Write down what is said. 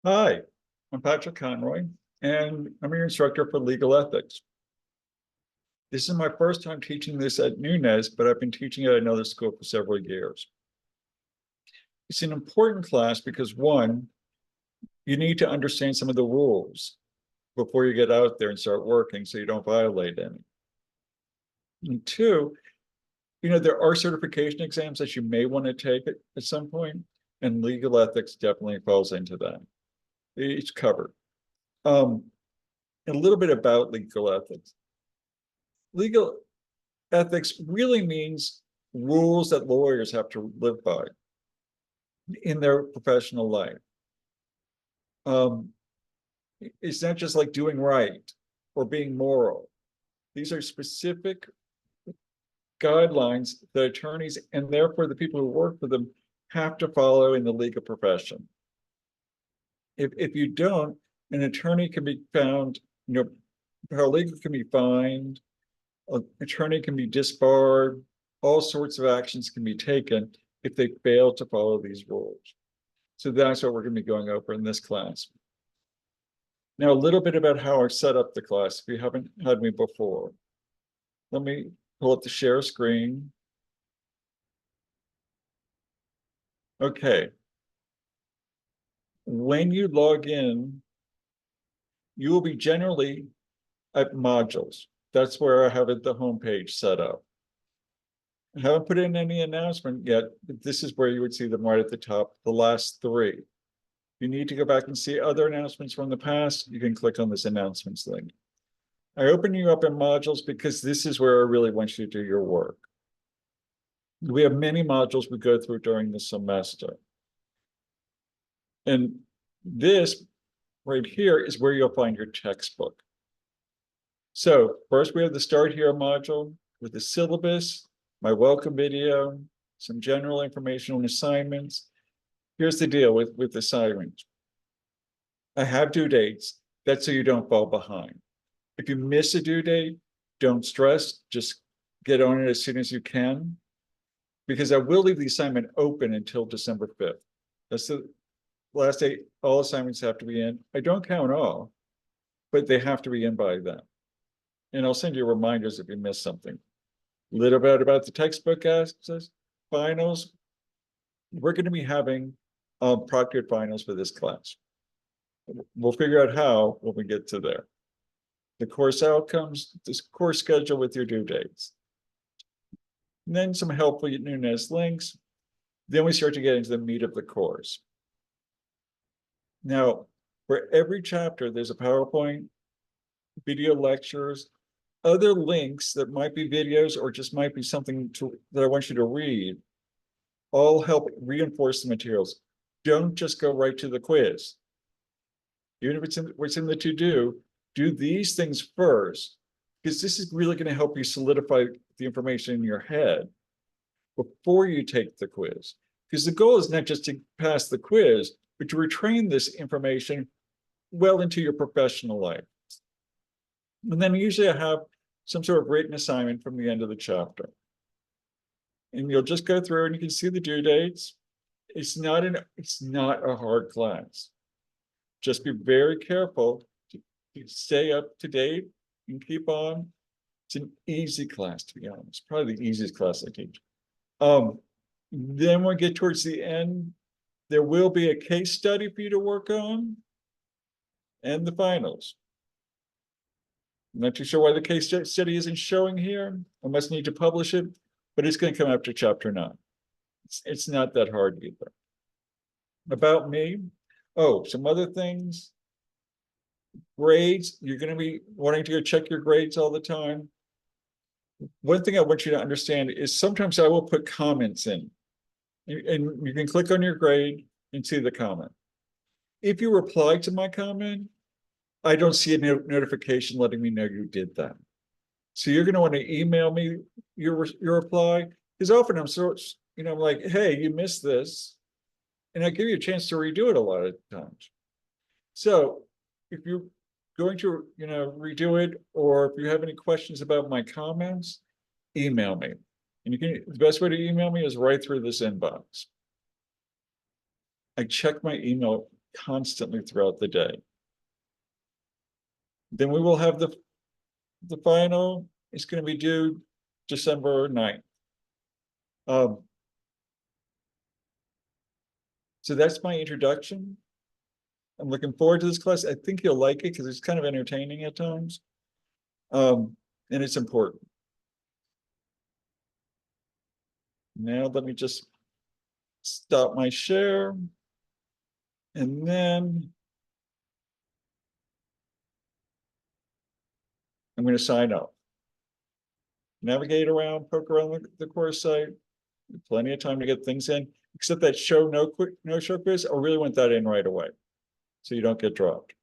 Hi, I'm Patrick Conroy, and I'm your instructor for legal ethics. This is my first time teaching this at Nunez, but I've been teaching at another school for several years. It's an important class because one, you need to understand some of the rules before you get out there and start working so you don't violate any. And two, there are certification exams that you may want to take at some point, and legal ethics definitely falls into that. It's covered. Um, a little bit about legal ethics. Legal ethics really means rules that lawyers have to live by in their professional life. Um, it's not just like doing right or being moral. These are specific guidelines that attorneys and therefore the people who work for them have to follow in the legal profession. If you don't, an attorney can be found, paralegal can be fined, an attorney can be disbarred, all sorts of actions can be taken if they fail to follow these rules. So that's what we're going to be going over in this class. Now, a little bit about how I set up the class, if you haven't had me before. Let me pull up the share screen. Okay. When you log in, you will be generally at modules. That's where I have it, the homepage set up. I haven't put in any announcement yet, but this is where you would see them right at the top, the last three. If you need to go back and see other announcements from the past, you can click on this announcements link. I open you up in modules because this is where I really want you to do your work. We have many modules we go through during the semester. And this right here is where you'll find your textbook. So first we have the Start Here module with the syllabus, my welcome video, some general information on assignments. Here's the deal with assignments. I have due dates. That's so you don't fall behind. If you miss a due date, don't stress. Just get on it as soon as you can, because I will leave the assignment open until December 5th. That's the last date all assignments have to be in. I don't count all, but they have to be in by then. And I'll send you reminders if you miss something. A little bit about the textbook access, finals. We're going to be having proctored finals for this class. We'll figure out how when we get to there. The course outcomes, this course schedule with your due dates. And then some helpful Nunez links. Then we start to get into the meat of the course. Now, for every chapter, there's a PowerPoint, video lectures, other links that might be videos or just might be something that I want you to read, all help reinforce the materials. Don't just go right to the quiz. Even if it's what's in the to-do, do these things first, because this is really going to help you solidify the information in your head before you take the quiz. Because the goal is not just to pass the quiz, but to retrain this information well into your professional life. And then usually I have some sort of written assignment from the end of the chapter. And you'll just go through and you can see the due dates. It's not a hard class. Just be very careful to stay up to date and keep on. It's an easy class, to be honest. Probably the easiest class I teach. Then when we get towards the end, there will be a case study for you to work on and the finals. I'm not too sure why the case study isn't showing here. I must need to publish it, but it's going to come after chapter 9. It's not that hard either. About me. Oh, some other things. Grades. You're going to be wanting to go check your grades all the time. One thing I want you to understand is sometimes I will put comments in. And you can click on your grade and see the comment. If you reply to my comment, I don't see a notification letting me know you did that. So you're going to want to email me your reply, because often I'm like, hey, you missed this. And I give you a chance to redo it a lot of times. So if you're going to, redo it, or if you have any questions about my comments, email me. And the best way to email me is right through this inbox. I check my email constantly throughout the day. Then we will have the final is going to be due December 9th. So that's my introduction. I'm looking forward to this class. I think you'll like it because it's kind of entertaining at times. And it's important. Now let me just stop my share. And then I'm going to sign up. Navigate around, poke around the course site. Plenty of time to get things in, except that no show quiz. I really want that in right away, so you don't get dropped.